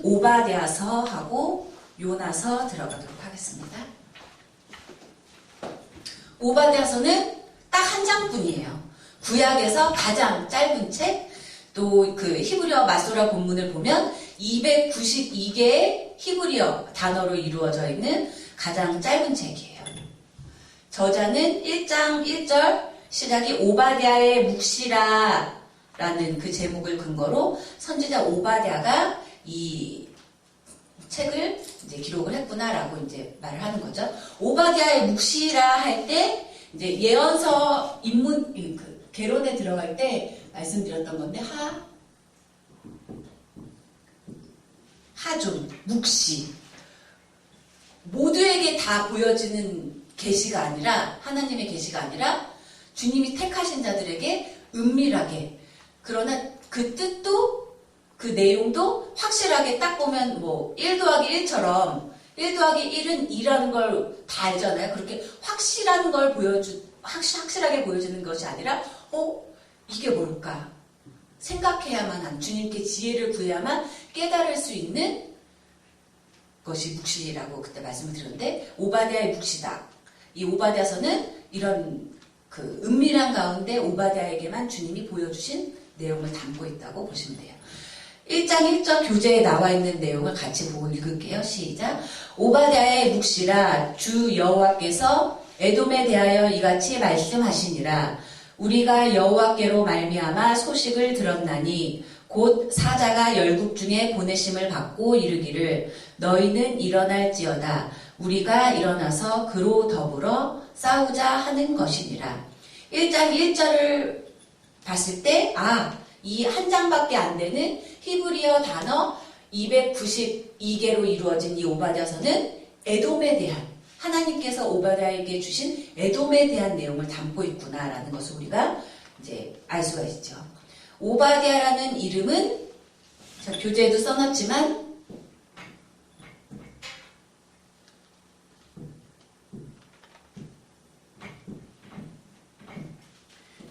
오바댜서하고 요나서 들어가도록 하겠습니다. 오바댜서는 딱 한 장뿐이에요. 구약에서 가장 짧은 책, 또 그 히브리어 마소라 본문을 보면 292개의 히브리어 단어로 이루어져 있는 가장 짧은 책이에요. 저자는 1장 1절 시작이 오바댜의 묵시라 라는 그 제목을 근거로 선지자 오바댜가 이 책을 이제 기록을 했구나라고 이제 말을 하는 거죠. 오바댜의 묵시라 할 때 이제 예언서 인문 그 개론에 들어갈 때 말씀드렸던 건데 하존 묵시 모두에게 다 보여지는 계시가 아니라 하나님의 계시가 아니라 주님이 택하신 자들에게 은밀하게 그러나 그 뜻도 그 내용도 확실하게 딱 보면 뭐 1 더하기 1처럼 1 더하기 1은 2라는 걸 다 알잖아요. 그렇게 확실한 걸 확실하게 보여주는 것이 아니라 이게 뭘까? 생각해야만 한 주님께 지혜를 구해야만 깨달을 수 있는 것이 묵시라고 그때 말씀을 드렸는데 오바댜의 묵시다. 이 오바댜서는 이런 그 은밀한 가운데 오바댜에게만 주님이 보여주신 내용을 담고 있다고 보시면 돼요. 1장 1절 교재에 나와 있는 내용을 같이 보고 읽을게요. 시작. 오바댜의 묵시라 주 여호와께서 에돔에 대하여 이같이 말씀하시니라. 우리가 여호와께로 말미암아 소식을 들었나니 곧 사자가 열국 중에 보내심을 받고 이르기를 너희는 일어날지어다. 우리가 일어나서 그로 더불어 싸우자 하는 것이니라. 1장 1절을 봤을 때 이 한 장밖에 안 되는 히브리어 단어 292개로 이루어진 이 오바댜서는 에돔에 대한 하나님께서 오바댜에게 주신 에돔에 대한 내용을 담고 있구나라는 것을 우리가 이제 알 수가 있죠. 오바댜라는 이름은 교재에도 써놨지만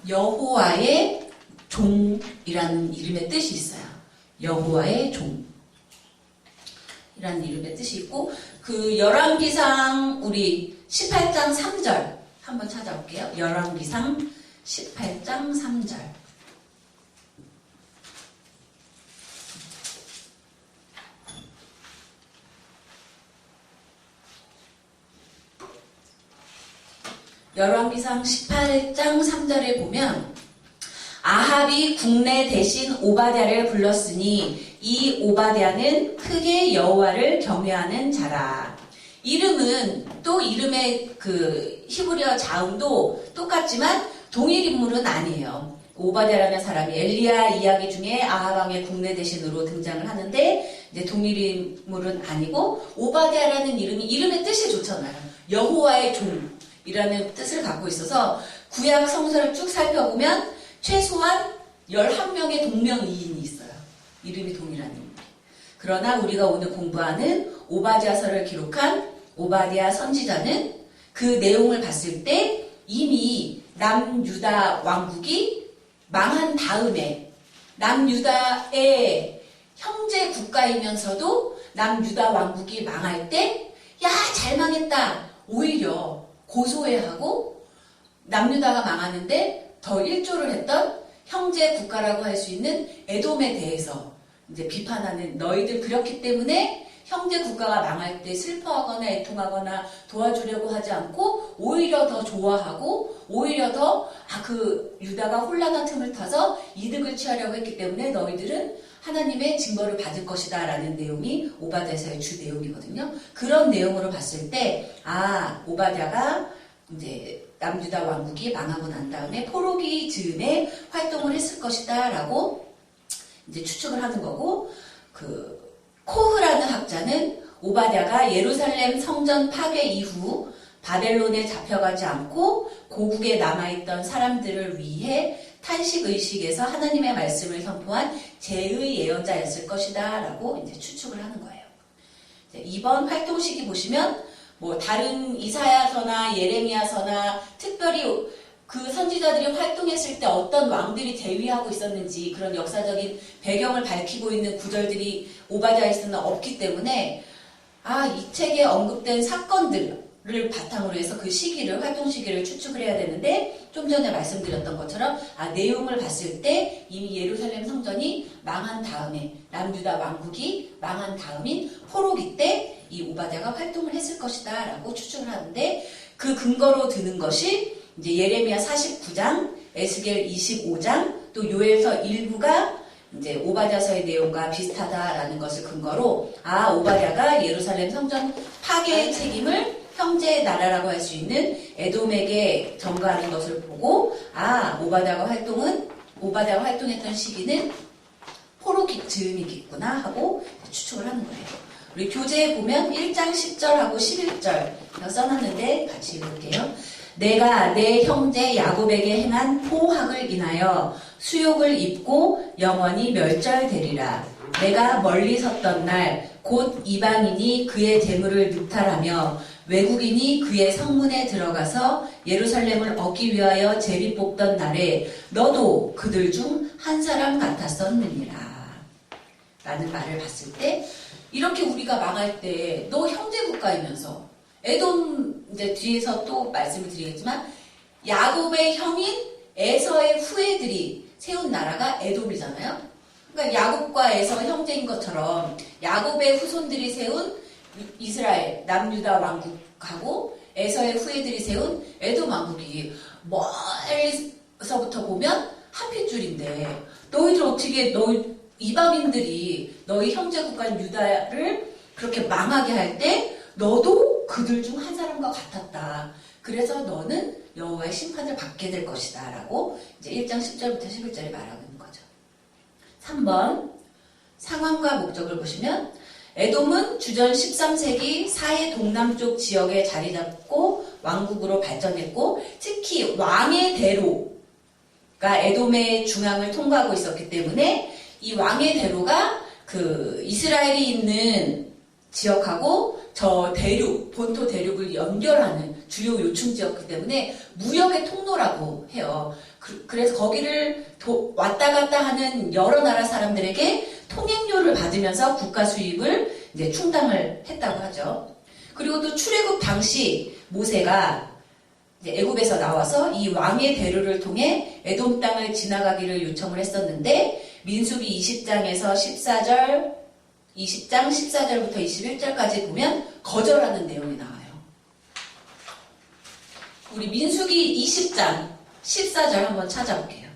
여호와의 종이라는 이름의 뜻이 있어요. 여호와의 종이라는 이름의 뜻이 있고 그 열왕기상 우리 18장 3절 한번 찾아볼게요. 열왕기상 18장 3절 열왕기상 18장 3절에 보면 아합이 국내 대신 오바댜를 불렀으니 이 오바댜는 크게 여호와를 경외하는 자라. 이름은 또 이름의 그 히브리어 자음도 똑같지만 동일 인물은 아니에요. 오바댜라는 사람이 엘리야 이야기 중에 아합 왕의 국내 대신으로 등장을 하는데 이제 동일 인물은 아니고 오바댜라는 이름의 뜻이 좋잖아요. 여호와의 종이라는 뜻을 갖고 있어서 구약 성서를 쭉 살펴보면 최소한 11명의 동명이인이 있어요. 이름이 동일한 인물이. 그러나 우리가 오늘 공부하는 오바댜서를 기록한 오바댜 선지자는 그 내용을 봤을 때 이미 남유다 왕국이 망한 다음에 남유다의 형제 국가이면서도 남유다 왕국이 망할 때 야, 잘 망했다. 오히려 고소해하고 남유다가 망하는데 더 일조를 했던 형제 국가라고 할 수 있는 에돔에 대해서 이제 비판하는 너희들 그렇기 때문에 형제 국가가 망할 때 슬퍼하거나 애통하거나 도와주려고 하지 않고 오히려 더 좋아하고 오히려 더 그 유다가 혼란한 틈을 타서 이득을 취하려고 했기 때문에 너희들은 하나님의 징벌을 받을 것이다 라는 내용이 오바댜서의 주 내용이거든요. 그런 내용으로 봤을 때 오바댜가 이제 남유다 왕국이 망하고 난 다음에 포로기 즈음에 활동을 했을 것이다 라고 이제 추측을 하는 거고 그 코흐라는 학자는 오바댜가 예루살렘 성전 파괴 이후 바벨론에 잡혀가지 않고 고국에 남아있던 사람들을 위해 탄식의식에서 하나님의 말씀을 선포한 제의 예언자였을 것이다 라고 이제 추측을 하는 거예요. 이번 활동 시기 보시면 뭐 다른 이사야서나 예레미야서나 특별히 그 선지자들이 활동했을 때 어떤 왕들이 대위하고 있었는지 그런 역사적인 배경을 밝히고 있는 구절들이 오바댜에서는 없기 때문에 이 책에 언급된 사건들을 바탕으로 해서 그 시기를, 활동 시기를 추측을 해야 되는데, 좀 전에 말씀드렸던 것처럼 내용을 봤을 때 이미 예루살렘 성전이 망한 다음에, 남유다 왕국이 망한 다음인 포로기 때 이 오바댜가 활동을 했을 것이다 라고 추측을 하는데, 그 근거로 드는 것이 이제 예레미야 49장, 에스겔 25장, 또 요엘서 일부가 이제 오바댜서의 내용과 비슷하다라는 것을 근거로 오바댜가 예루살렘 성전 파괴의 책임을 형제의 나라라고 할 수 있는 에돔에게 전가하는 것을 보고 오바댜가 활동했던 시기는 포로기 즈음이겠구나 하고 추측을 하는 거예요. 우리 교재에 보면 1장 10절하고 11절 써놨는데 같이 읽을게요. 내가 내 형제 야곱에게 행한 포악을 인하여 수욕을 입고 영원히 멸절되리라. 내가 멀리 섰던 날 곧 이방인이 그의 재물을 늑탈하며 외국인이 그의 성문에 들어가서 예루살렘을 얻기 위하여 제비 뽑던 날에 너도 그들 중 한 사람 같았었느니라. 라는 말을 봤을 때, 이렇게 우리가 망할 때 너 형제국가이면서, 에돔 이제 뒤에서 또 말씀을 드리겠지만 야곱의 형인 에서의 후예들이 세운 나라가 에돔이잖아요. 그러니까 야곱과 에서 형제인 것처럼 야곱의 후손들이 세운 이스라엘 남유다 왕국하고 에서의 후예들이 세운 에돔 왕국이 멀리서부터 보면 한 핏줄인데, 너희들 어떻게 이방인들이 너희 형제국가인 유다를 그렇게 망하게 할 때 너도 그들 중 한 사람과 같았다. 그래서 너는 여호와의 심판을 받게 될 것이다 라고 이제 1장 10절부터 11절에 말하고 있는 거죠. 3번 상황과 목적을 보시면, 에돔은 주전 13세기 사해 동남쪽 지역에 자리 잡고 왕국으로 발전했고, 특히 왕의 대로가 에돔의 중앙을 통과하고 있었기 때문에 이 왕의 대로가 그 이스라엘이 있는 지역하고 저 대륙, 본토 대륙을 연결하는 주요 요충 지역이기 때문에 무역의 통로라고 해요. 그래서 거기를 왔다 갔다 하는 여러 나라 사람들에게 통행료를 받으면서 국가 수입을 이제 충당을 했다고 하죠. 그리고 또 출애굽 당시 모세가 이제 애굽에서 나와서 이 왕의 대로를 통해 에돔 땅을 지나가기를 요청을 했었는데, 민수기 20장에서 20장 14절부터 21절까지 보면 거절하는 내용이 나와요. 우리 민수기 20장 14절 한번 찾아볼게요.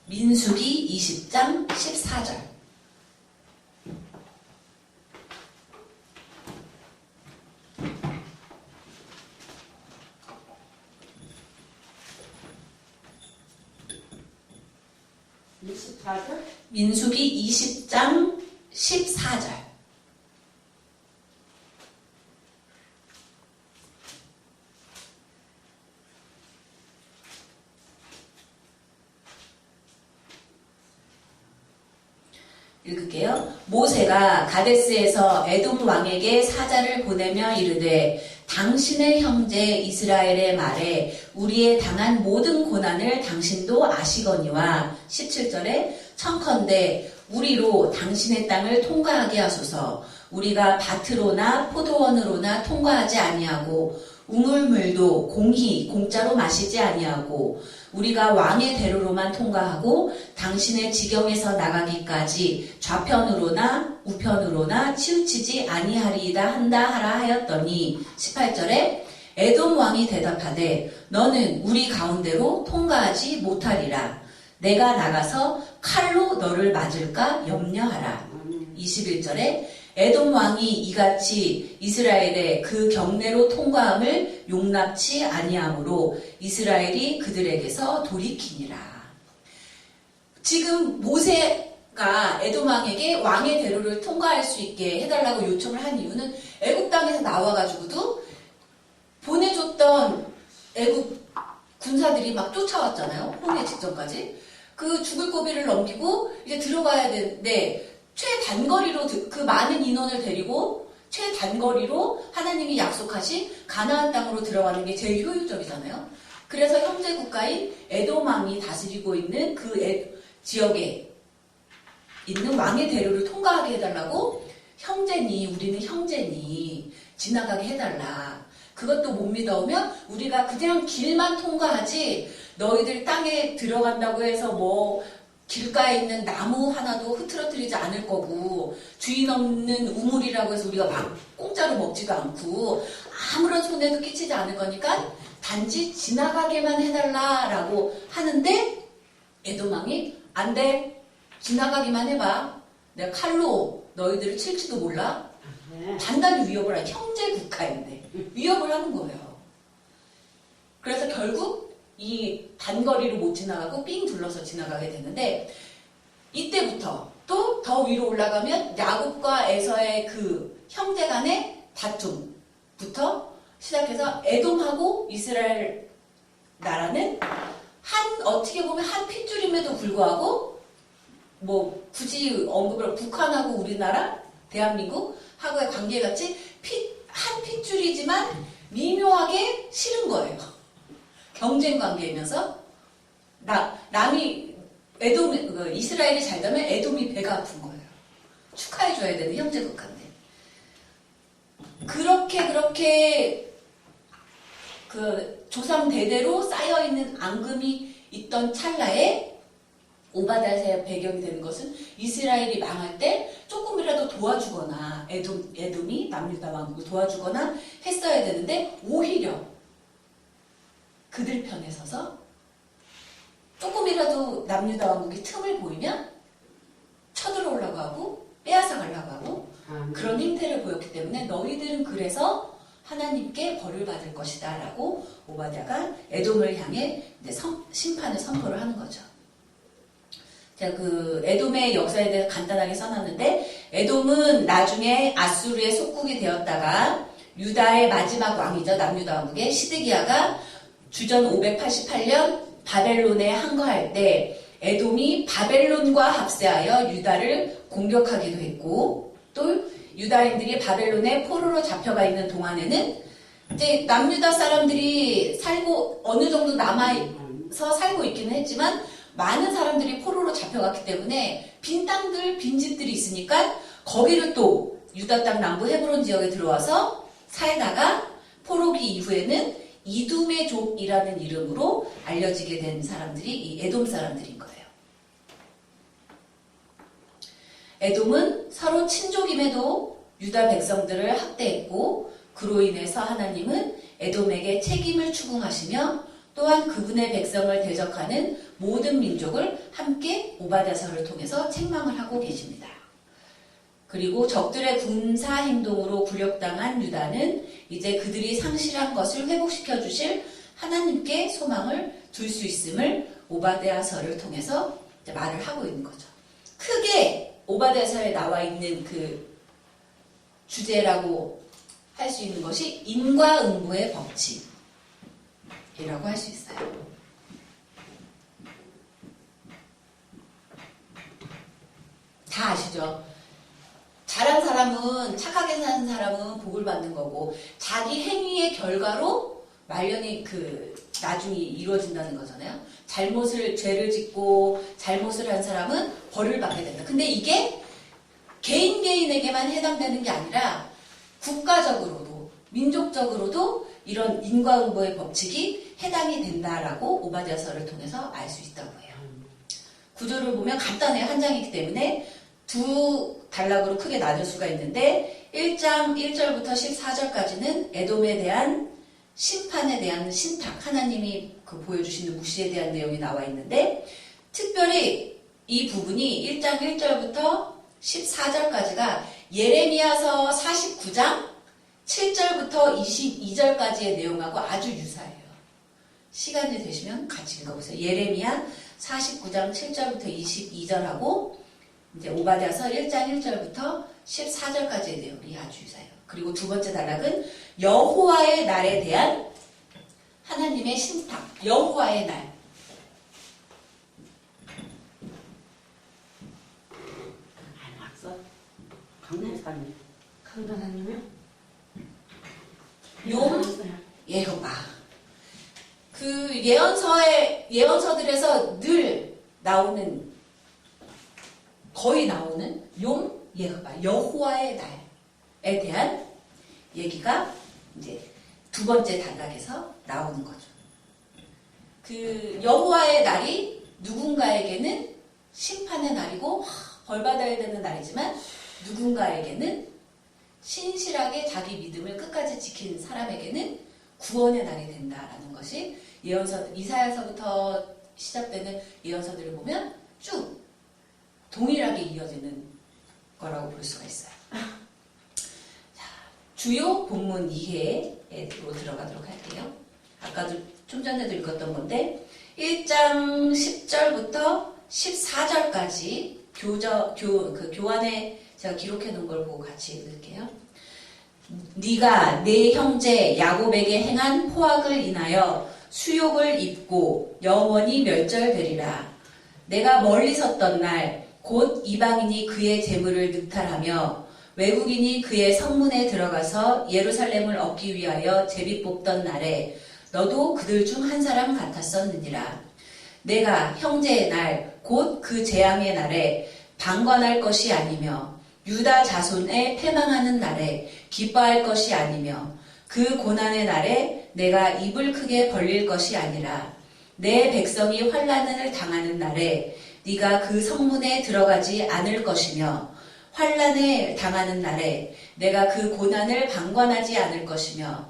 민수기 20장 14절. 민수기 20장 14절. 읽을게요. 모세가 가데스에서 에돔 왕에게 사자를 보내며 이르되, 당신의 형제 이스라엘의 말에 우리의 당한 모든 고난을 당신도 아시거니와 17절에 청컨대 우리로 당신의 땅을 통과하게 하소서. 우리가 밭으로나 포도원으로나 통과하지 아니하고 우물물도 공짜로 마시지 아니하고 우리가 왕의 대로로만 통과하고 당신의 지경에서 나가기까지 좌편으로나 우편으로나 치우치지 아니하리이다 한다 하라 하였더니 18절에 에돔 왕이 대답하되 너는 우리 가운데로 통과하지 못하리라. 내가 나가서 칼로 너를 맞을까 염려하라. 21절에 에돔 왕이 이같이 이스라엘의 그 경내로 통과함을 용납치 아니하므로 이스라엘이 그들에게서 돌이키니라. 지금 모세가 에돔 왕에게 왕의 대로를 통과할 수 있게 해달라고 요청을 한 이유는 애굽 땅에서 나와가지고도 보내줬던 애굽 군사들이 막 쫓아왔잖아요. 홍해 직전까지. 그 죽을 고비를 넘기고 이제 들어가야 되는데 최단거리로 그 많은 인원을 데리고 최단거리로 하나님이 약속하신 가나안 땅으로 들어가는 게 제일 효율적이잖아요. 그래서 형제 국가인 에돔 왕이 다스리고 있는 그 지역에 있는 왕의 대로를 통과하게 해달라고 형제니, 우리는 형제니 지나가게 해달라. 그것도 못 믿어오면 우리가 그냥 길만 통과하지 너희들 땅에 들어간다고 해서 뭐 길가에 있는 나무 하나도 흐트러뜨리지 않을 거고 주인 없는 우물이라고 해서 우리가 막 공짜로 먹지도 않고 아무런 손해도 끼치지 않을 거니까 단지 지나가게만 해달라라고 하는데 에돔 왕이 안 돼. 지나가기만 해봐. 내가 칼로 너희들을 칠지도 몰라. 단단히 위협을 한 형제 국가인데 위협을 하는 거예요. 그래서 결국 이 단거리로 못 지나가고 삥 둘러서 지나가게 되는데 이때부터 또 더 위로 올라가면 야곱과 에서의 그 형제 간의 다툼부터 시작해서 에돔하고 이스라엘 나라는 어떻게 보면 한 핏줄임에도 불구하고 뭐 굳이 언급을 북한하고 우리나라 대한민국 하고의 관계같이 한 핏줄이지만 미묘하게 싫은 거예요. 경쟁 관계이면서 남이 이스라엘이 잘 되면 에돔이 배가 아픈 거예요. 축하해줘야 되는 형제 국가인데 그렇게 그 조상 대대로 쌓여있는 앙금이 있던 찰나에 오바댜의 배경이 되는 것은 이스라엘이 망할 때 조금이라도 도와주거나 에돔이 남유다 왕국을 도와주거나 했어야 되는데 오히려 그들 편에 서서 조금이라도 남유다 왕국이 틈을 보이면 쳐들어오려고 하고 빼앗아 가려고 하고 그런 행태를 보였기 때문에 너희들은 그래서 하나님께 벌을 받을 것이다 라고 오바댜가 에돔을 향해 이제 심판을 선포를 하는 거죠. 제가 그 에돔의 역사에 대해서 간단하게 써놨는데 에돔은 나중에 아수르의 속국이 되었다가 유다의 마지막 왕이죠. 남유다 왕국의 시드기야가 주전 588년 바벨론에 항거할 때 에돔이 바벨론과 합세하여 유다를 공격하기도 했고 또 유다인들이 바벨론에 포로로 잡혀가 있는 동안에는 이제 남유다 사람들이 살고 어느 정도 남아서 살고 있기는 했지만 많은 사람들이 포로로 잡혀갔기 때문에 빈 땅들, 빈 집들이 있으니까 거기를 또 유다 땅 남부 헤브론 지역에 들어와서 살다가 포로기 이후에는 이두메족이라는 이름으로 알려지게 된 사람들이 이 에돔 사람들인 거예요. 에돔은 서로 친족임에도 유다 백성들을 학대했고 그로 인해서 하나님은 에돔에게 책임을 추궁하시며 또한 그분의 백성을 대적하는 모든 민족을 함께 오바댜서를 통해서 책망을 하고 계십니다. 그리고 적들의 군사 행동으로 굴욕당한 유다는 이제 그들이 상실한 것을 회복시켜 주실 하나님께 소망을 둘 수 있음을 오바댜서를 통해서 이제 말을 하고 있는 거죠. 크게 오바댜서에 나와 있는 그 주제라고 할 수 있는 것이 인과응보의 법칙이라고 할 수 있어요. 다 아시죠? 잘한 사람은, 착하게 사는 사람은 복을 받는 거고 자기 행위의 결과로 말년이 나중에 이루어진다는 거잖아요. 죄를 짓고 잘못을 한 사람은 벌을 받게 된다. 근데 이게 개인에게만 해당되는 게 아니라 국가적으로도 민족적으로도 이런 인과응보의 법칙이 해당이 된다라고 오바댜서를 통해서 알 수 있다고 해요. 구조를 보면 간단해요. 한 장이기 때문에 두 단락으로 크게 나눌 수가 있는데 1장 1절부터 14절까지는 에돔에 대한 심판에 대한 신탁, 하나님이 보여주시는 무시에 대한 내용이 나와 있는데 특별히 이 부분이 1장 1절부터 14절까지가 예레미야서 49장 7절부터 22절까지의 내용하고 아주 유사해요. 시간이 되시면 같이 읽어보세요. 예레미야 49장 7절부터 22절하고 이제 오바댜서 1장 1절부터 14절까지의 내용이 아주 유사해요. 그리고 두 번째 단락은 여호와의 날에 대한 하나님의 신탁, 여호와의 날. 알았어. 강단사님. 강단사님이요? 예호바. 그 예언서들에서 늘 나오는, 거의 나오는 용, 예hov아, 여호와의 날에 대한 얘기가 이제 두 번째 단락에서 나오는 거죠. 그 여호와의 날이 누군가에게는 심판의 날이고 벌 받아야 되는 날이지만 누군가에게는 신실하게 자기 믿음을 끝까지 지킨 사람에게는 구원의 날이 된다라는 것이 예언서 이사야서부터 시작되는 예언서들을 보면 쭉 동일하게 이어지는 거라고 볼 수가 있어요. 자, 주요 본문 이해로 들어가도록 할게요. 아까도 좀 전에도 읽었던 건데 1장 10절부터 14절까지 교환에 제가 기록해 놓은 걸 보고 같이 읽을게요. 네가 내 형제 야곱에게 행한 포악을 인하여 수욕을 입고 영원히 멸절되리라. 내가 멀리 섰던 날 곧 이방인이 그의 재물을 늑탈하며 외국인이 그의 성문에 들어가서 예루살렘을 얻기 위하여 제비 뽑던 날에 너도 그들 중 한 사람 같았었느니라. 내가 형제의 날 곧 그 재앙의 날에 방관할 것이 아니며 유다 자손의 패망하는 날에 기뻐할 것이 아니며 그 고난의 날에 내가 입을 크게 벌릴 것이 아니라 내 백성이 환난을 당하는 날에 네가 그 성문에 들어가지 않을 것이며 환난을 당하는 날에 내가 그 고난을 방관하지 않을 것이며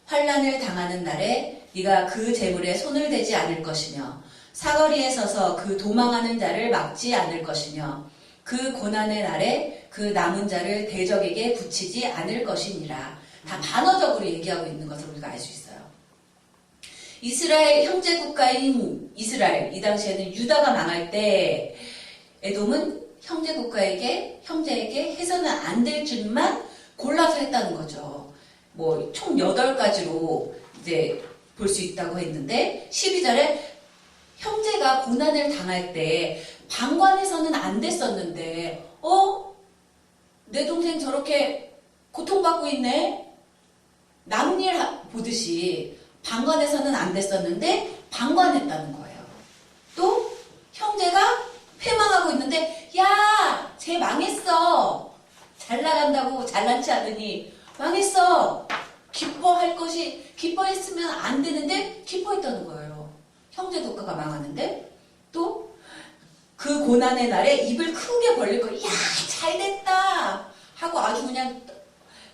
환난을 당하는 날에 네가 그 재물에 손을 대지 않을 것이며 사거리에 서서 그 도망하는 자를 막지 않을 것이며 그 고난의 날에 그 남은 자를 대적에게 붙이지 않을 것이니라. 다 반어적으로 얘기하고 있는 것을 우리가 알 수 있어요. 이스라엘 형제 국가인 이스라엘, 이 당시에는 유다가 망할 때 에돔은 형제에게 해서는 안 될 줄만 골라서 했다는 거죠. 뭐 총 8가지로 이제 볼 수 있다고 했는데 12절에 형제가 고난을 당할 때 방관해서는 안 됐었는데 내 동생 저렇게 고통받고 있네? 남일 보듯이 방관해서는 안 됐었는데 방관했다는 거예요. 또 형제가 패망하고 있는데 야, 쟤 망했어. 잘 나간다고 잘난치 않으니 망했어. 기뻐했으면 안 되는데 기뻐했다는 거예요. 형제 국가가 망하는데 또 그 고난의 날에 입을 크게 벌릴 거예요. 야, 잘됐다 하고 아주 그냥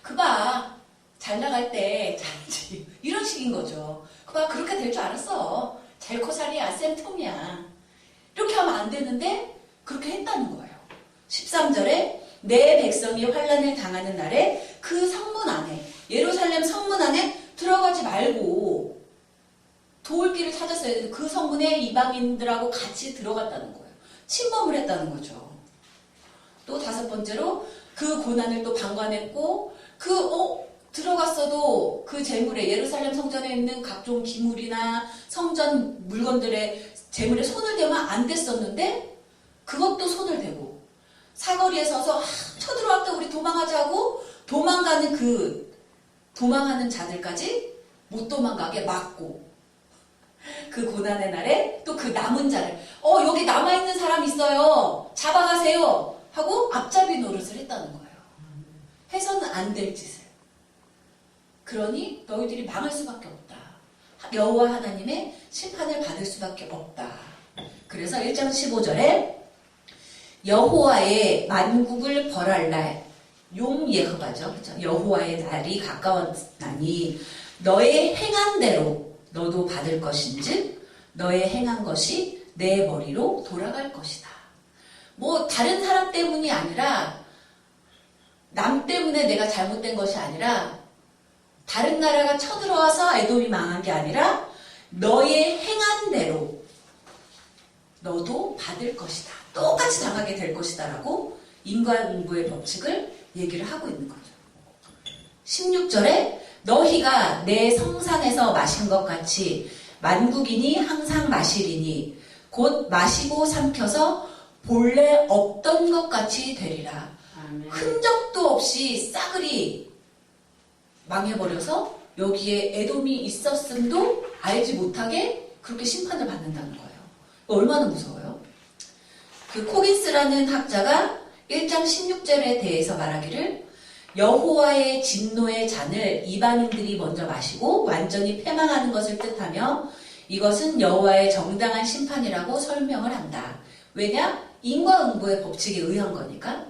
그봐 잘 나갈 때 잘지 이런 식인 거죠. 그봐 그렇게 될 줄 알았어. 잘코살이야 쌤통이야. 이렇게 하면 안 되는데 그렇게 했다는 거예요. 13절에 내 백성이 환난을 당하는 날에 그 성문 안에 예루살렘 성문 안에 들어가지 말고 도울 길을 찾았어야 되는데 그 성문에 이방인들하고 같이 들어갔다는 거예요. 침범을 했다는 거죠. 또 5번째로 그 고난을 또 방관했고 들어갔어도 그 재물에 예루살렘 성전에 있는 각종 기물이나 성전 물건들의 재물에 손을 대면 안 됐었는데 그것도 손을 대고 사거리에 서서 쳐들어왔다 우리 도망하자고 도망하는 자들까지 못 도망가게 막고 그 고난의 날에 또 그 남은 자를 여기 남아있는 사람 있어요. 잡아가세요. 하고 앞잡이 노릇을 했다는 거예요. 해서는 안 될 짓을. 그러니 너희들이 망할 수밖에 없다. 여호와 하나님의 심판을 받을 수밖에 없다. 그래서 1장 15절에 여호와의 만국을 벌할 날, 용 예hov아죠. 그렇죠? 여호와의 날이 가까웠나니 너의 행한 대로 너도 받을 것인즉 너의 행한 것이 내 머리로 돌아갈 것이다. 뭐 다른 사람 때문이 아니라 남 때문에 내가 잘못된 것이 아니라 다른 나라가 쳐들어와서 에돔이 망한 게 아니라 너의 행한 대로 너도 받을 것이다. 똑같이 당하게 될 것이다 라고 인과응보의 법칙을 얘기를 하고 있는 거죠. 16절에 너희가 내 성산에서 마신 것 같이 만국인이 항상 마시리니 곧 마시고 삼켜서 본래 없던 것 같이 되리라. 아멘. 흔적도 없이 싸그리 망해버려서 여기에 에돔이 있었음도 알지 못하게 그렇게 심판을 받는다는 거예요. 얼마나 무서워요? 그 코긴스라는 학자가 1장 16절에 대해서 말하기를 여호와의 진노의 잔을 이방인들이 먼저 마시고 완전히 패망하는 것을 뜻하며 이것은 여호와의 정당한 심판이라고 설명을 한다. 왜냐? 인과응보의 법칙에 의한 거니까.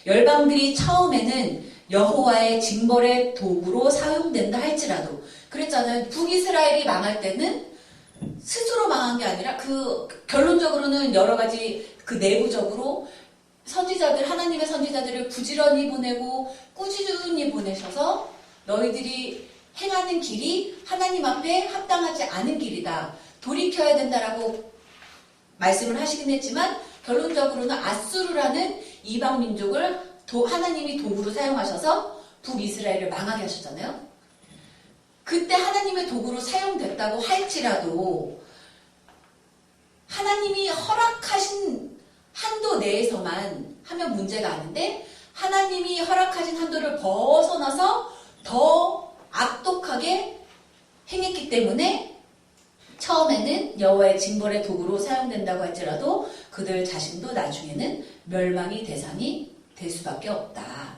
열방들이 처음에는 여호와의 징벌의 도구로 사용된다 할지라도 그랬잖아요. 북이스라엘이 망할 때는 스스로 망한 게 아니라 결론적으로는 여러 가지 내부적으로 선지자들, 하나님의 선지자들을 부지런히 보내고 꾸준히 보내셔서 너희들이 행하는 길이 하나님 앞에 합당하지 않은 길이다. 돌이켜야 된다라고 말씀을 하시긴 했지만 결론적으로는 아수르라는 이방 민족을 하나님이 도구로 사용하셔서 북이스라엘을 망하게 하셨잖아요. 그때 하나님의 도구로 사용됐다고 할지라도 하나님이 허락하신 한도 내에서만 하면 문제가 아닌데 하나님이 허락하신 한도를 벗어나서 더 악독하게 행했기 때문에 처음에는 여호와의 징벌의 도구로 사용된다고 할지라도 그들 자신도 나중에는 멸망의 대상이 될 수밖에 없다.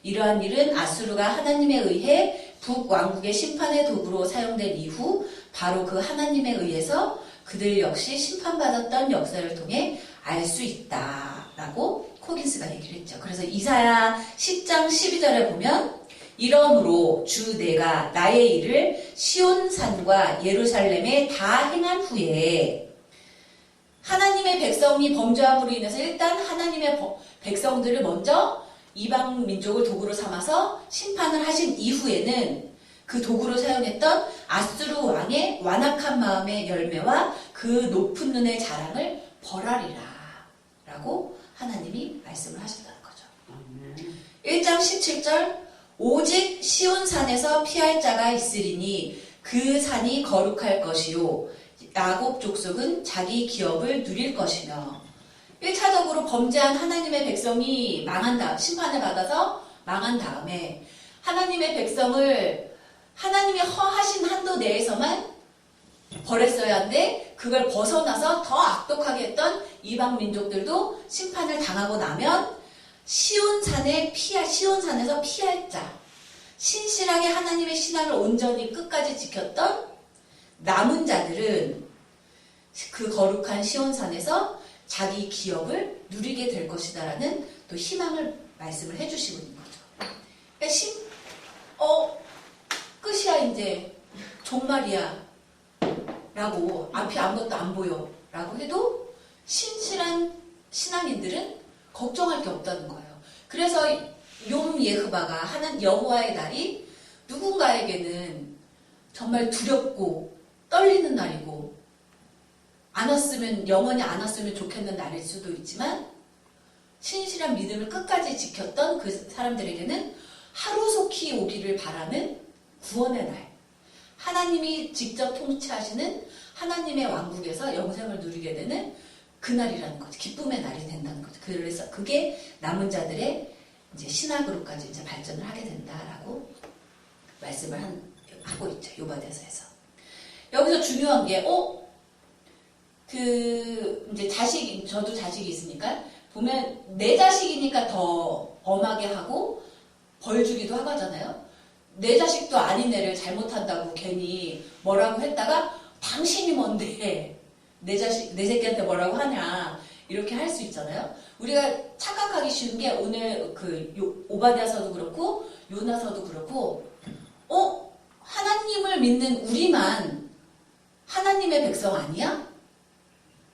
이러한 일은 아수르가 하나님에 의해 북왕국의 심판의 도구로 사용된 이후 바로 그 하나님에 의해서 그들 역시 심판받았던 역사를 통해 알 수 있다라고 코긴스가 얘기를 했죠. 그래서 이사야 10장 12절에 보면 이러므로 주 내가 나의 일을 시온산과 예루살렘에 다 행한 후에 하나님의 백성이 범죄함으로 인해서 일단 하나님의 백성들을 먼저 이방 민족을 도구로 삼아서 심판을 하신 이후에는 그 도구로 사용했던 아수르 왕의 완악한 마음의 열매와 그 높은 눈의 자랑을 벌하리라 라고 하나님이 말씀을 하셨다는 거죠. 1장 17절 오직 시온산에서 피할 자가 있으리니 그 산이 거룩할 것이요 야곱 족속은 자기 기업을 누릴 것이며 1차적으로 범죄한 하나님의 백성이 심판을 받아서 망한 다음에 하나님의 백성을 하나님이 허하신 한도 내에서만 벌했어야 하는데 그걸 벗어나서 더 악독하게 했던 이방 민족들도 심판을 당하고 나면 시온산에서 피할 자, 신실하게 하나님의 신앙을 온전히 끝까지 지켰던 남은 자들은 그 거룩한 시온산에서 자기 기업을 누리게 될 것이다라는 또 희망을 말씀을 해주시고 있는 거죠. 그러니까 끝이야 이제 종말이야 라고 앞이 아무것도 안 보여 라고 해도 신실한 신앙인들은 걱정할 게 없다는 거예요. 그래서 욤 예흐바가 하는 여호와의 날이 누군가에게는 정말 두렵고 떨리는 날이고 영원히 안 왔으면 좋겠는 날일 수도 있지만 신실한 믿음을 끝까지 지켰던 그 사람들에게는 하루속히 오기를 바라는 구원의 날, 하나님이 직접 통치하시는 하나님의 왕국에서 영생을 누리게 되는 그날이라는 거죠. 기쁨의 날이 된다는 거죠. 그래서 그게 남은 자들의 이제 신학으로까지 이제 발전을 하게 된다라고 말씀을 하고 있죠. 요바데서에서. 여기서 중요한 게, 이제 저도 자식이 있으니까, 보면 내 자식이니까 더 엄하게 하고 벌 주기도 하고 하잖아요. 내 자식도 아닌 애를 잘못한다고 괜히 뭐라고 했다가 당신이 뭔데 내 새끼한테 뭐라고 하냐 이렇게 할 수 있잖아요. 우리가 착각하기 쉬운 게 오늘 오바댜서도 그렇고 요나서도 그렇고 하나님을 믿는 우리만 하나님의 백성 아니야?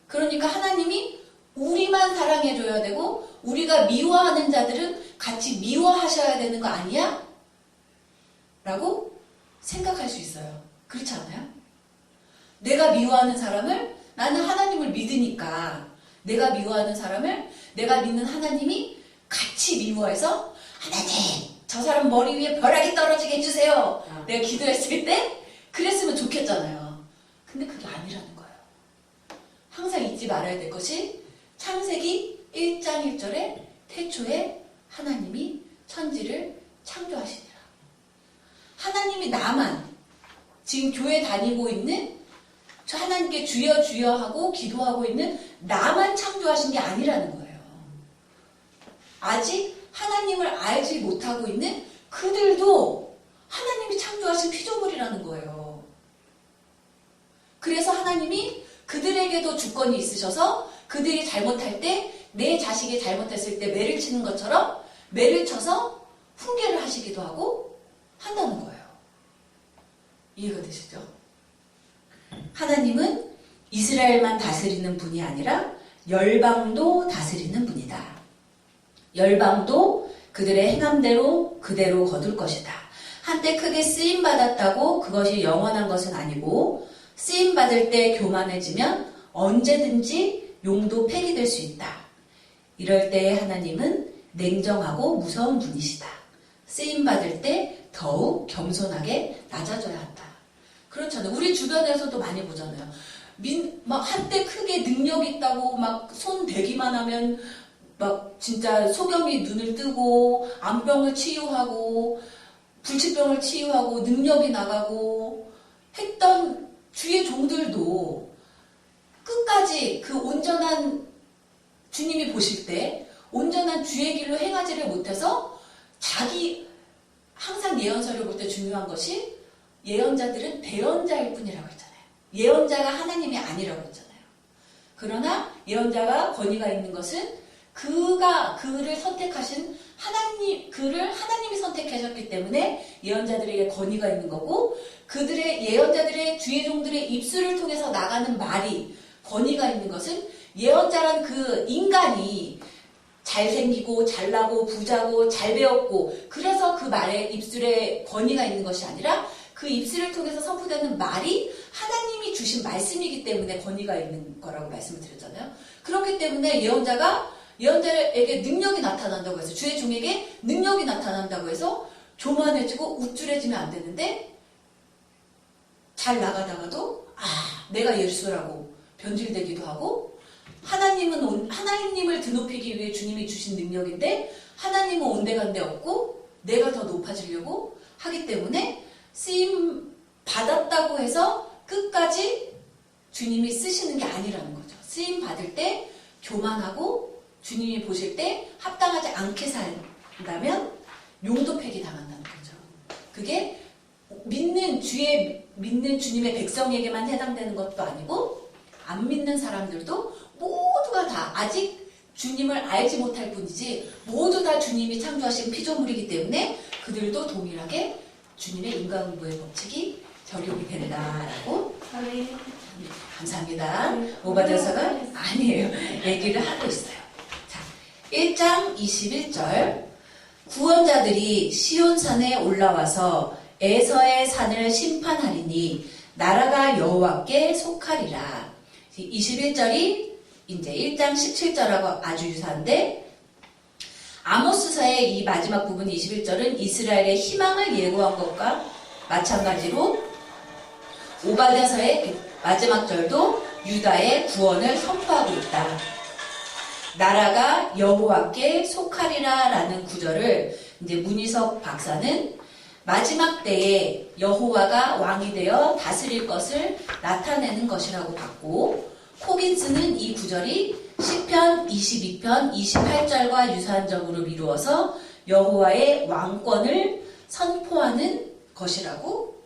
그러니까 하나님이 우리만 사랑해줘야 되고 우리가 미워하는 자들은 같이 미워하셔야 되는 거 아니야? 라고 생각할 수 있어요. 그렇지 않아요? 내가 미워하는 사람을 나는 하나님을 믿으니까 내가 미워하는 사람을 내가 믿는 하나님이 같이 미워해서 하나님 저 사람 머리 위에 벼락이 떨어지게 해주세요. 내가 기도했을 때 그랬으면 좋겠잖아요. 근데 그게 아니라는 거예요. 항상 잊지 말아야 될 것이 창세기 1장 1절에 태초에 하나님이 천지를 창조하시니라. 하나님이 나만 지금 교회 다니고 있는 저 하나님께 주여 주여 하고 기도하고 있는 나만 창조하신 게 아니라는 거예요. 아직 하나님을 알지 못하고 있는 그들도 하나님이 창조하신 피조물이라는 거예요. 그래서 하나님이 그들에게도 주권이 있으셔서 그들이 잘못할 때, 내 자식이 잘못했을 때 매를 치는 것처럼 매를 쳐서 훈계를 하시기도 하고 한다는 거예요. 이해가 되시죠? 하나님은 이스라엘만 다스리는 분이 아니라 열방도 다스리는 분이다. 열방도 그들의 행함대로 그대로 거둘 것이다. 한때 크게 쓰임받았다고 그것이 영원한 것은 아니고 쓰임받을 때 교만해지면 언제든지 용도 폐기될 수 있다. 이럴 때 하나님은 냉정하고 무서운 분이시다. 쓰임받을 때 더욱 겸손하게 낮아져야 한다. 그렇잖아요. 우리 주변에서도 많이 보잖아요. 막 한때 크게 능력 있다고 막 손 대기만 하면 막 진짜 소경이 눈을 뜨고 암병을 치유하고 불치병을 치유하고 능력이 나가고 했던 주의 종들도 끝까지 그 온전한 주님이 보실 때 온전한 주의 길로 행하지를 못해서 자기 항상 예언서를 볼 때 중요한 것이 예언자들은 대언자일 뿐이라고 했잖아요. 예언자가 하나님이 아니라고 했잖아요. 그러나 예언자가 권위가 있는 것은 그를 선택하신 그를 하나님이 선택하셨기 때문에 예언자들에게 권위가 있는 거고, 예언자들의 주의 종들의 입술을 통해서 나가는 말이 권위가 있는 것은 예언자란 그 인간이 잘생기고 잘나고 부자고 잘 배웠고 그래서 그 말에 입술에 권위가 있는 것이 아니라 그 입술을 통해서 선포되는 말이 하나님이 주신 말씀이기 때문에 권위가 있는 거라고 말씀을 드렸잖아요. 그렇기 때문에 예언자에게 능력이 나타난다고 해서, 주의 종에게 능력이 나타난다고 해서 교만해지고 우쭐해지면 안 되는데, 잘 나가다가도 내가 예수라고 변질되기도 하고, 하나님을 드높이기 위해 주님이 주신 능력인데 하나님은 온데간데 없고 내가 더 높아지려고 하기 때문에 쓰임 받았다고 해서 끝까지 주님이 쓰시는 게 아니라는 거죠. 쓰임 받을 때 교만하고 주님이 보실 때 합당하지 않게 산다면 용도 폐기 당한다는 거죠. 그게 믿는 주님의 백성에게만 해당되는 것도 아니고 안 믿는 사람들도 모두가 다 아직 주님을 알지 못할 뿐이지 모두 다 주님이 창조하신 피조물이기 때문에 그들도 동일하게 주님의 인과응보의 법칙이 적용이 된다라고. 감사합니다. 오바댜서가 아니에요. 얘기를 하고 있어요. 자, 1장 21절. 구원자들이 시온산에 올라와서 에서의 산을 심판하리니 나라가 여호와께 속하리라. 21절이 이제 1장 17절하고 아주 유사한데, 아모스서의 이 마지막 부분 21절은 이스라엘의 희망을 예고한 것과 마찬가지로 오바댜서의 마지막 절도 유다의 구원을 선포하고 있다. 나라가 여호와께 속하리라 라는 구절을 이제 문희석 박사는 마지막 때에 여호와가 왕이 되어 다스릴 것을 나타내는 것이라고 봤고, 코긴스는 이 구절이 시편 22편 28절과 유사한적으로 미루어서 여호와의 왕권을 선포하는 것이라고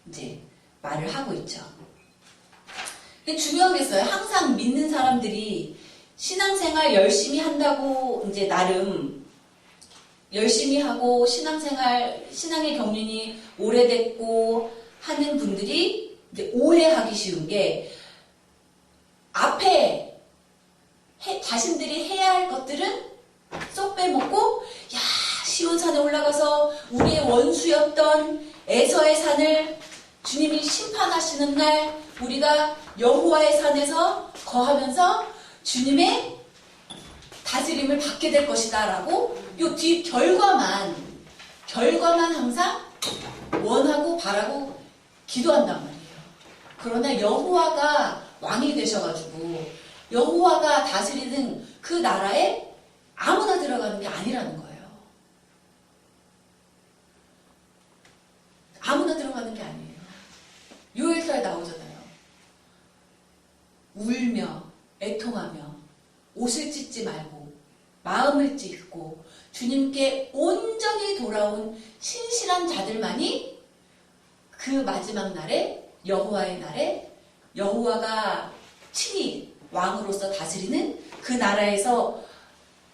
이제 말을 하고 있죠. 근데 중요한 게 있어요. 항상 믿는 사람들이 신앙생활 열심히 한다고 이제 나름 열심히 하고 신앙의 경륜이 오래됐고 하는 분들이 이제 오해하기 쉬운 게, 앞에 자신들이 해야 할 것들은 쏙 빼먹고, 시온산에 올라가서 우리의 원수였던 에서의 산을 주님이 심판하시는 날 우리가 여호와의 산에서 거하면서 주님의 다스림을 받게 될 것이다 라고 요 뒤 결과만 항상 원하고 바라고 기도한단 말이에요. 그러나 여호와가 왕이 되셔가지고 여호와가 다스리는 그 나라에 아무나 들어가는 게 아니라는 거예요. 아무나 들어가는 게 아니에요. 요엘서에 나오잖아요. 울며 애통하며 옷을 찢지 말고 마음을 찢고 주님께 온전히 돌아온 신실한 자들만이 그 마지막 날에 여호와의 날에 여호와가 친히 왕으로서 다스리는 그 나라에서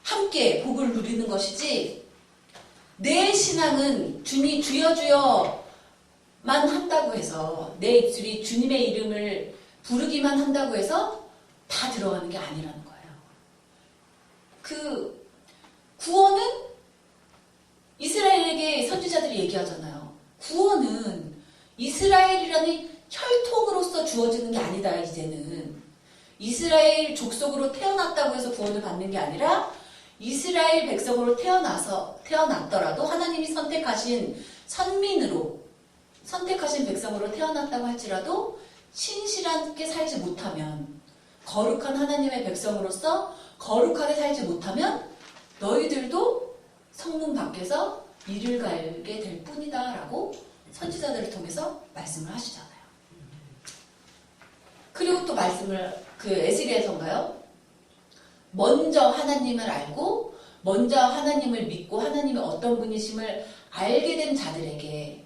함께 복을 누리는 것이지 내 신앙은 주님 주여 주여만 한다고 해서 내 입술이 주님의 이름을 부르기만 한다고 해서 다 들어가는 게 아니라는 거예요. 그 구원은 이스라엘에게 선지자들이 얘기하잖아요. 구원은 이스라엘이라는 혈통으로서 주어지는 게 아니다. 이제는 이스라엘 족속으로 태어났다고 해서 구원을 받는 게 아니라 이스라엘 백성으로 태어났더라도 하나님이 선택하신 선민으로 선택하신 백성으로 태어났다고 할지라도 신실하게 살지 못하면 거룩한 하나님의 백성으로서 거룩하게 살지 못하면 너희들도 성문 밖에서 이를 갈게 될 뿐이다 라고 선지자들을 통해서 말씀을 하시잖아요. 그리고 또 말씀을 에스겔에서인가요? 먼저 하나님을 알고 먼저 하나님을 믿고 하나님의 어떤 분이심을 알게 된 자들에게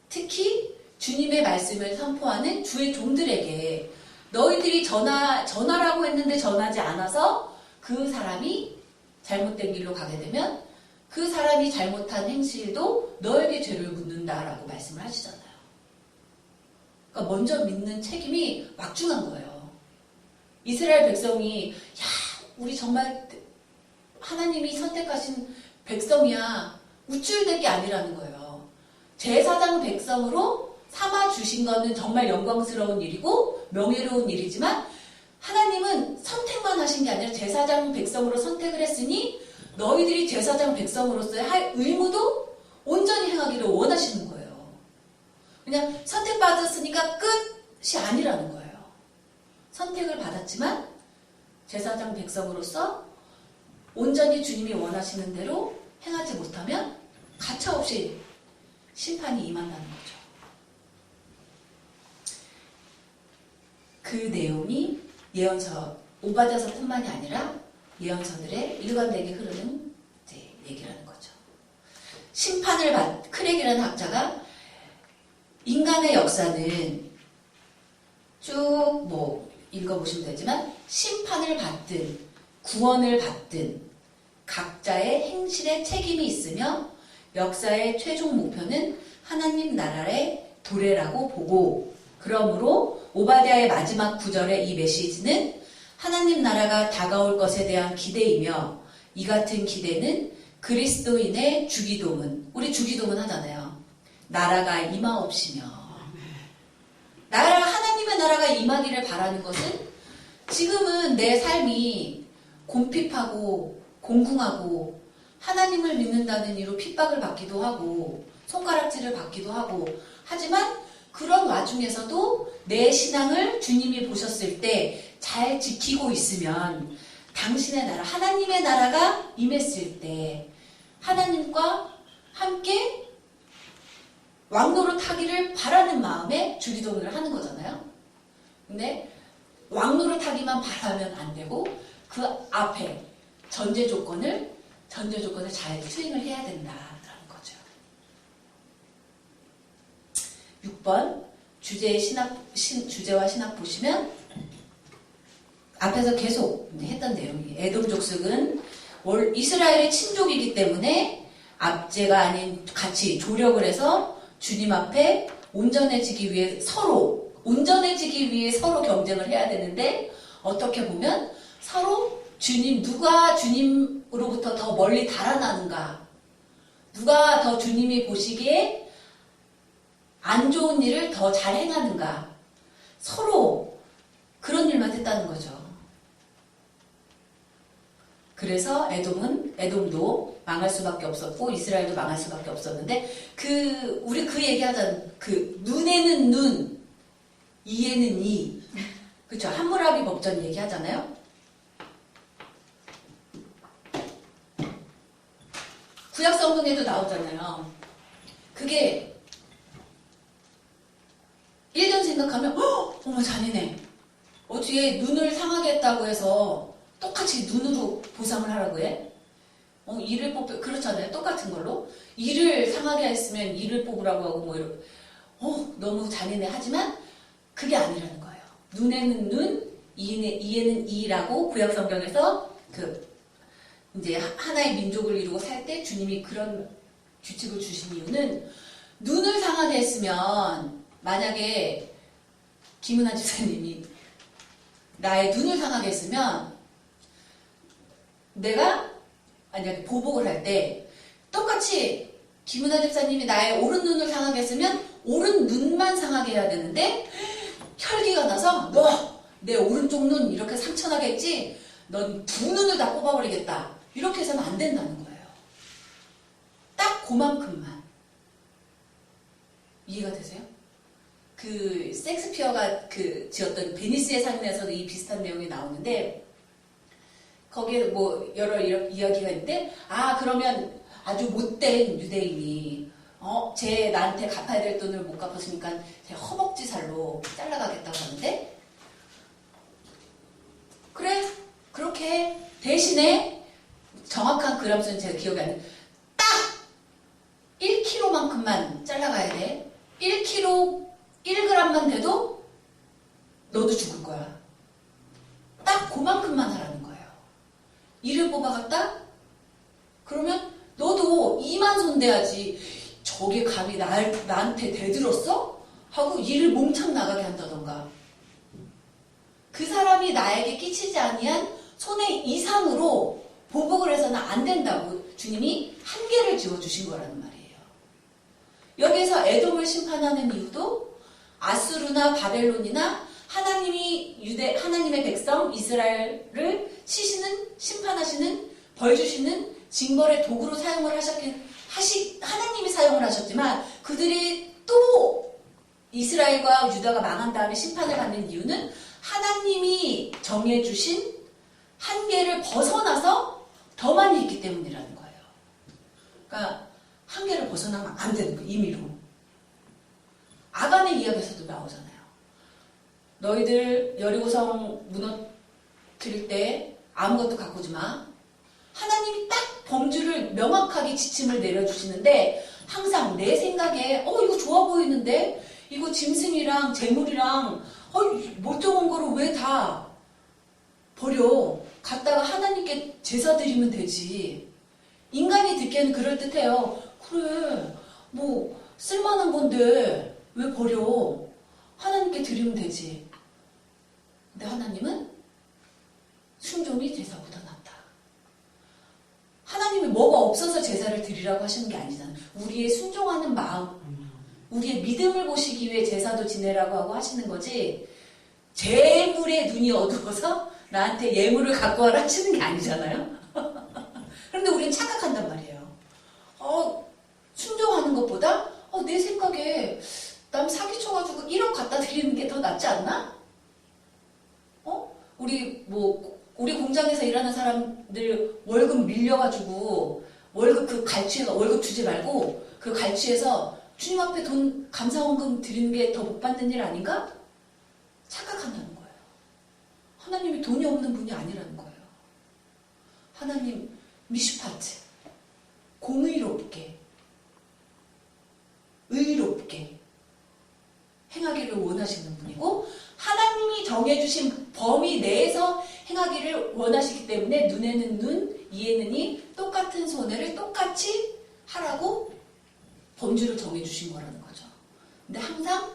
특히 주님의 말씀을 선포하는 주의 종들에게 너희들이 전하라고 했는데 전하지 않아서 그 사람이 잘못된 길로 가게 되면 그 사람이 잘못한 행실도 너에게 죄를 묻는다라고 말씀을 하시잖아요. 그러니까 먼저 믿는 책임이 막중한 거예요. 이스라엘 백성이 우리 정말 하나님이 선택하신 백성이야 우쭐댈 게 아니라는 거예요. 제사장 백성으로 삼아주신 거는 정말 영광스러운 일이고 명예로운 일이지만 하나님은 선택만 하신 게 아니라 제사장 백성으로 선택을 했으니 너희들이 제사장 백성으로서의 할 의무도 온전히 행하기를 원하시는 거예요. 그냥 선택받았으니까 끝이 아니라는 거예요. 선택을 받았지만 제사장 백성으로서 온전히 주님이 원하시는 대로 행하지 못하면 가차없이 심판이 임한다는 거죠. 그 내용이 예언서, 오바댜서뿐만이 아니라 예언서들의 일관되게 흐르는 얘기라는 거죠. 심판을 크랙이라는 학자가 인간의 역사는 쭉 읽어보시면 되지만 심판을 받든 구원을 받든 각자의 행실에 책임이 있으며 역사의 최종 목표는 하나님 나라의 도래라고 보고 그러므로 오바댜의 마지막 구절의 이 메시지는 하나님 나라가 다가올 것에 대한 기대이며 이 같은 기대는 그리스도인의 주기도문 우리 주기도문 하잖아요. 나라가 임하옵시며 하나님의 나라가 임하기를 바라는 것은 지금은 내 삶이 곰핍하고 공궁하고 하나님을 믿는다는 이유로 핍박을 받기도 하고 손가락질을 받기도 하고 하지만 그런 와중에서도 내 신앙을 주님이 보셨을 때 잘 지키고 있으면 당신의 나라, 하나님의 나라가 임했을 때 하나님과 함께 왕노릇 하기를 바라는 마음에 주기도문을 하는 거잖아요. 근데 왕노릇 하기만 바라면 안 되고 그 앞에 전제 조건을 잘 수행을 해야 된다라는 거죠. 6번 주제와 신학 보시면 앞에서 계속 했던 내용이에요. 에돔 족속은 이스라엘의 친족이기 때문에 압제가 아닌 같이 조력을 해서 주님 앞에 온전해지기 위해 서로 경쟁을 해야 되는데 어떻게 보면 서로 누가 주님으로부터 더 멀리 달아나는가, 누가 더 주님이 보시기에 안 좋은 일을 더 잘 행하는가, 서로 그런 일만 했다는 거죠. 그래서 에돔도 망할 수밖에 없었고 이스라엘도 망할 수밖에 없었는데 우리 얘기하던 눈에는 눈, 이에는 이, 그렇죠? 함무라비 법전 얘기하잖아요. 구약 성경에도 나오잖아요. 그게 1년 생각하면 어머 잔인해. 어떻게 눈을 상하게 했다고 해서 똑같이 눈으로 보상을 하라고 해? 이를 그렇잖아요. 똑같은 걸로. 이를 상하게 했으면 이를 뽑으라고 하고 뭐 너무 잔인해. 하지만 그게 아니라는 거예요. 눈에는 눈, 이에는 이라고 구약 성경에서 이제 하나의 민족을 이루고 살 때 주님이 그런 규칙을 주신 이유는 눈을 상하게 했으면 만약에 김은하 집사님이 나의 눈을 상하게 했으면 내가 만약에 보복을 할 때 똑같이 김은하 집사님이 나의 오른 눈을 상하게 했으면 오른 눈만 상하게 해야 되는데 혈기가 나서 너 내 오른쪽 눈 이렇게 상처나겠지? 넌 두 눈을 다 뽑아버리겠다. 이렇게 해서는 안 된다는 거예요. 딱 그만큼만. 이해가 되세요? 그 섹스피어가 지었던 베니스의 상인에서도 이 비슷한 내용이 나오는데 거기에 뭐 여러 이야기가 있는데 그러면 아주 못된 유대인이 쟤 나한테 갚아야 될 돈을 못 갚았으니까 쟤 허벅지 살로 잘라가겠다고 하는데 그래 그렇게 대신에 정확한 그램수는 제가 기억이 안 나요. 딱 1kg만큼만 잘라가야 돼. 1kg 1g만 돼도 너도 죽을 거야. 딱 그만큼만 하라는 거예요. 이를 뽑아갔다? 그러면 너도 이만 손대야지. 저게 감히 나한테 대들었어? 하고 이를 몽창 나가게 한다던가. 그 사람이 나에게 끼치지 아니한 손해 이상으로 보복을 해서는 안 된다고 주님이 한계를 지어주신 거라는 말이에요. 여기에서 에돔을 심판하는 이유도 아수르나 바벨론이나 하나님의 백성 이스라엘을 심판하시는 벌 주시는 징벌의 도구로 사용을 하나님이 사용을 하셨지만 그들이 또 이스라엘과 유다가 망한 다음에 심판을 받는 이유는 하나님이 정해주신 한계를 벗어나서 더 많이 있기 때문이라는 거예요. 그러니까 한계를 벗어나면 안 되는 거예요. 임의로. 아간의 이야기에서도 나오잖아요. 너희들 여리고성 무너뜨릴 때 아무것도 갖고 오지 마. 하나님이 딱 범주를 명확하게 지침을 내려주시는데 항상 내 생각에 이거 좋아 보이는데 이거 짐승이랑 재물이랑 멀쩡한 거를 왜 다 버려. 갖다가 하나님께 제사 드리면 되지. 인간이 듣기에는 그럴듯해요. 그래 뭐 쓸만한 건데 왜 버려. 하나님께 드리면 되지. 근데 하나님은 순종이 제사보다 낫다. 하나님이 뭐가 없어서 제사를 드리라고 하시는 게 아니잖아요. 우리의 순종하는 마음, 우리의 믿음을 보시기 위해 제사도 지내라고 하고 하시는 거지 재물에 눈이 어두워서 나한테 예물을 갖고 와라 하시는 게 아니잖아요. 그런데 우리는 착각한단 말이에요. 순종하는 것보다 내 생각에 남 사기쳐가지고 1억 갖다 드리는 게 더 낫지 않나? 우리 공장에서 일하는 사람들 월급 밀려가지고 월급 월급 주지 말고 그 갈취해서 주님 앞에 돈 감사원금 드리는 게 더 못 받는 일 아닌가? 착각한다는 거예요. 하나님이 돈이 없는 분이 아니라는 거예요. 하나님 미슈파트 공의롭게 의롭게 행하기를 원하시는 분이고 하나님이 정해주신 범위 내에서 행하기를 원하시기 때문에 눈에는 눈, 이에는 이 똑같은 손해를 똑같이 하라고 범주를 정해주신 거라는 거죠. 근데 항상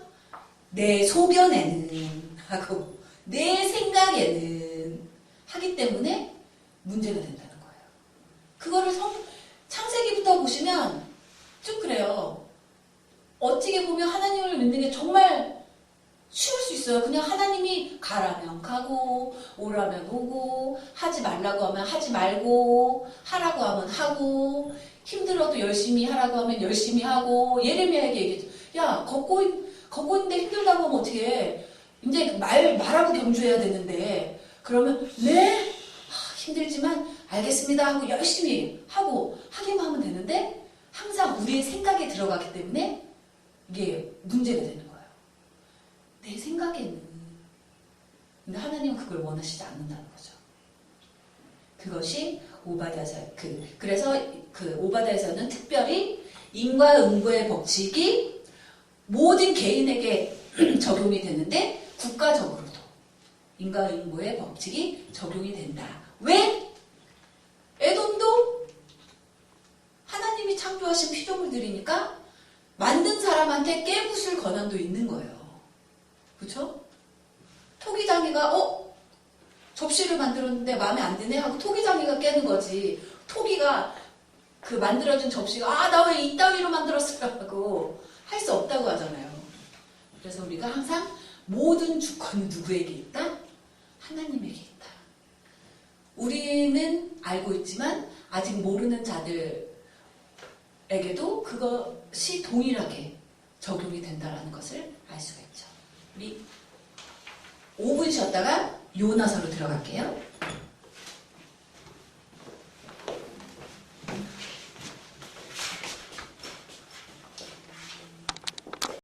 내 소견에는 하고 내 생각에는 하기 때문에 문제가 된다는 거예요. 그거를 창세기부터 보시면 쭉 그래요. 어떻게 보면 하나님을 믿는 게 정말 쉬울 수 있어요. 그냥 하나님이 가라면 가고 오라면 오고 하지 말라고 하면 하지 말고 하라고 하면 하고 힘들어도 열심히 하라고 하면 열심히 하고 예레미야에게 얘기했죠. 야 걷고 있는데 힘들다고 하면 어떻게 해. 이제 말하고 경주해야 되는데 그러면 네? 힘들지만 알겠습니다 하고 열심히 하고 하기만 하면 되는데 항상 우리의 생각에 들어가기 때문에 이게 문제가 되는 거예요. 내 생각에는. 근데 하나님은 그걸 원하시지 않는다는 거죠. 그것이 오바다에서 그래서 그 오바다에서는 특별히 인과응보의 법칙이 모든 개인에게 적용이 되는데 국가적으로도 인과응보의 법칙이 적용이 된다. 왜? 에돔도 하나님이 창조하신 피조물들이니까 만든 사람한테 깨부술 권한도 있는 거예요. 그렇죠? 토기장이가 접시를 만들었는데 마음에 안 드네 하고 토기장이가 깨는 거지. 토기가 그 만들어준 접시가 나 왜 이따위로 만들었어요 하고 할 수 없다고 하잖아요. 그래서 우리가 항상 모든 주권은 누구에게 있다? 하나님에게 있다. 우리는 알고 있지만 아직 모르는 자들에게도 그것이 동일하게 적용이 된다는 것을 알 수가 있죠. 우리 5분 쉬었다가 요나서로 들어갈게요.